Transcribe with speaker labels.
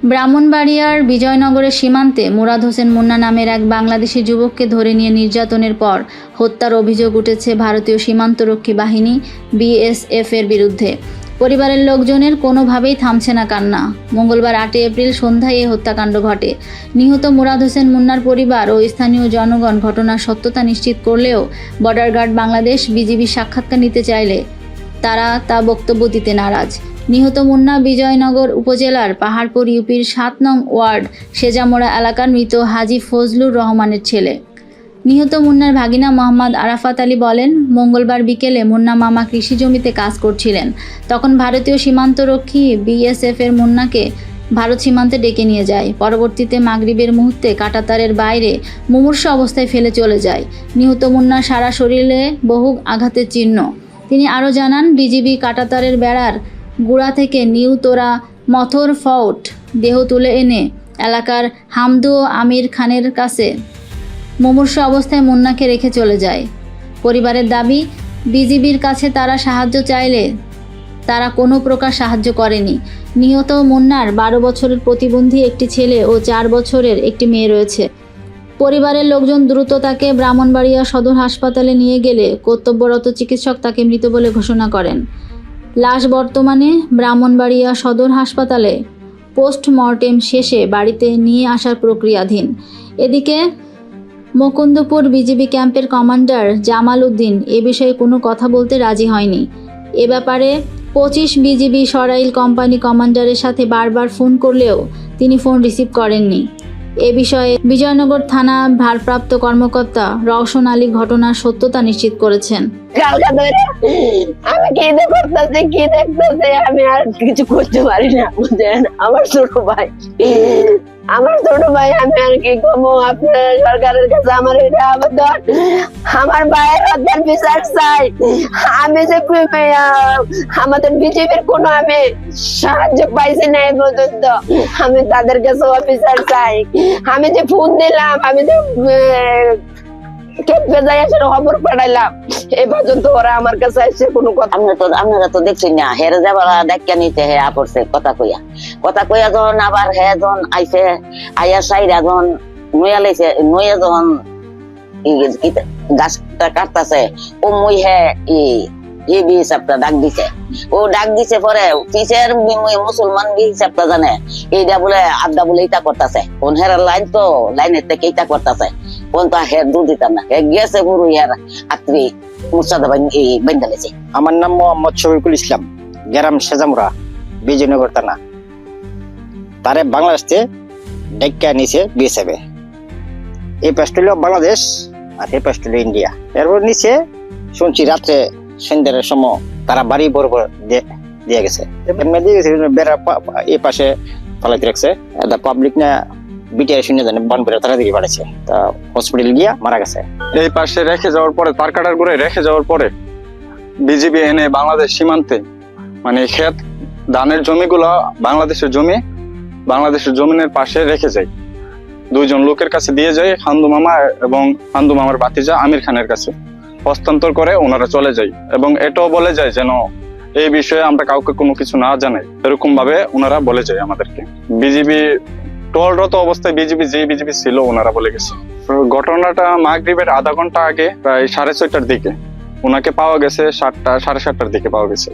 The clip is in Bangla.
Speaker 1: ব্রাহ্মণবাড়িয়ার বিজয়নগরের সীমান্তে মুরাদ হোসেন মুন্না নামের এক বাংলাদেশি যুবককে ধরে নিয়ে নির্যাতনের পর হত্যার অভিযোগ উঠেছে ভারতীয় সীমান্তরক্ষী বাহিনী বিএসএফ এর বিরুদ্ধে। পরিবারের লোকজনের কোনোভাবেই থামছে না কান্না। মঙ্গলবার ৮ এপ্রিল সন্ধ্যায় এই হত্যাকাণ্ড ঘটে। নিহত মুরাদ হোসেন মুন্নার পরিবার ও স্থানীয় জনগণ ঘটনার সত্যতা নিশ্চিত করলেও বর্ডার গার্ড বাংলাদেশ বিজিবি সাক্ষাৎকার নিতে চাইলে তারা তা বক্তব্য দিতে নারাজ। নিহত মুন্না বিজয়নগর উপজেলার পাহাড়পুর ইউপির ৭ নং ওয়ার্ড সেজামোড়া এলাকার মৃত হাজী ফজলুর রহমানের ছেলে। নিহত মুন্নার ভাগিনা মোহাম্মদ আরাফাত আলী বলেন, মঙ্গলবার বিকেলে মুন্না মামা কৃষি জমিতে কাজ করছিলেন। তখন ভারতীয় সীমান্তরক্ষী বিএসএফ এর মুন্নাকে ভারত সীমান্তে ডেকে নিয়ে যায়। পরবর্তীতে মাগরিবের মুহূর্তে কাঁটাতারের বাইরে মুমূর্ষু অবস্থায় ফেলে চলে যায়। নিহত মুন্নার সারা শরীরে বহু আঘাতের চিহ্ন। তিনি আরও জানান, বিজিবি কাঁটাতারের বেড়ার গুড়া থেকে নিউ তোরা মথর ফৌট দেহ তুলে এনে এলাকার হামদু ও আমির খানের কাছে মুমূর্ষু অবস্থায় মুন্নাকে রেখে চলে যায়। পরিবারের দাবি, বিজিবির কাছে তারা সাহায্য চাইলে তারা কোনো প্রকার সাহায্য করেনি। নিহত মুন্নার ১২ বছরের প্রতিবন্ধী একটি ছেলে ও ৪ বছরের একটি মেয়ে রয়েছে। পরিবারের লোকজন দ্রুত তাকে ব্রাহ্মণবাড়িয়া সদর হাসপাতালে নিয়ে গেলে কর্তব্যরত চিকিৎসক তাকে মৃত বলে ঘোষণা করেন। লাশ বর্তমানে ব্রাহ্মণবাড়িয়া সদর হাসপাতালে পোস্টমর্টেম শেষে বাড়িতে নিয়ে আসার প্রক্রিয়াধীন। এদিকে মুকুন্দপুর বিজিবি ক্যাম্পের কমান্ডার জামাল উদ্দিন এ বিষয়ে কোনো কথা বলতে রাজি হয়নি। এ ব্যাপারে ২৫ বিজিবি সরাইল কোম্পানি কমান্ডারের সাথে বারবার ফোন করলেও তিনি ফোন রিসিভ করেননি। এ বিষয়ে বিজয়নগর থানা ভারপ্রাপ্ত কর্মকর্তা রওশন আলী ঘটনার সত্যতা নিশ্চিত করেছেন।
Speaker 2: আমি কি দেখতেছি আমি আর কিছু করতে পারি না, বুঝেন। আমার ছোট ভাই আমি আর কি করবো? আপনার সরকারের কাছে আমার এটা আবেদন, আমার ভাইয়ের হত্যার বিচার চাই। আমি যে আমাদের বিজেপির কোনো আমি সাহায্য পাইছি না এই পর্যন্ত, আমি তাদের কাছে অফিসার চাই। আমি যে ফোন দিলাম, আমি যে খবর পাঠাইলাম, এই পর্যন্ত ওরা আমার কাছে এসে কোনো কথা।
Speaker 3: আপনারা তো দেখছি না, হেরে যাবার দেখা নিতে হে আপড়ছে কথা কইয়া যখন আবার হে যখন আইসে আইয়া সাইরা যখন নইয়া লাইছে, নইয়া যখন গাছটা কাটতাছে, ও মই হে ডাক দিছে পরে কিসের মুসলমান হিসাবটা জানে, এইটা বলে আড্ডা বলে ইটা করতেছে। কোন হেরার লাইন তো লাইনের থেকে ইটা করতেছে, কোন তো হের দুধ দিতাম না, গেছে পুরো হের আত্রি মুর্শাদা বেঙ্গালেছে।
Speaker 4: আমার নাম মোহাম্মদ শফিকুল ইসলাম, গ্রাম সেজামুরা, বিজয়নগর থানা। তারে বাংলাদেশ ডেকে নিছে বিএসএফ। এই পাশটা হলো বাংলাদেশ আর এই পাশটা হলো ইন্ডিয়া। এরপর নিচে শুনছি রাত্রে সন্ধ্যার সময় তারা বাড়ি বরাবর দিয়ে গেছে, বেড়ার এই পাশে পালাইতে রাখছে। পাবলিক না বিটিআর শুনে জানে বন করে তাড়াতাড়ি বাড়াচ্ছে, তা হসপিটাল গিয়া মারা গেছে।
Speaker 5: এই পাশে রেখে যাওয়ার পরে, তার কাটার করে রেখে যাওয়ার পরে বিজিবি এনে বাংলাদেশ সীমান্তে মানে ক্ষেত ধানের জমিগুলো বাংলাদেশের জমিনের পাশে রেখে যায়। 2 জন লোকের কাছে দিয়ে যায়, হান্দু মামা এবং হান্দু মামার ভাতিজা আমির খানের কাছে হস্তান্তর করে ওনারা চলে যায়। এবং এটাও বলে যায় যেন এই বিষয়ে আমরা কাউকে কোনো কিছু না জানাই, এরকম ভাবে ওনারা বলে যায় আমাদেরকে। বিজিবি টহলরত অবস্থায় বিজিবি ছিল ওনারা বলে গেছে। ঘটনাটা মাগরিবের আধা ঘন্টা আগে প্রায় 6:30টার দিকে ওনাকে পাওয়া গেছে, 7টা 7:30টার দিকে পাওয়া গেছে।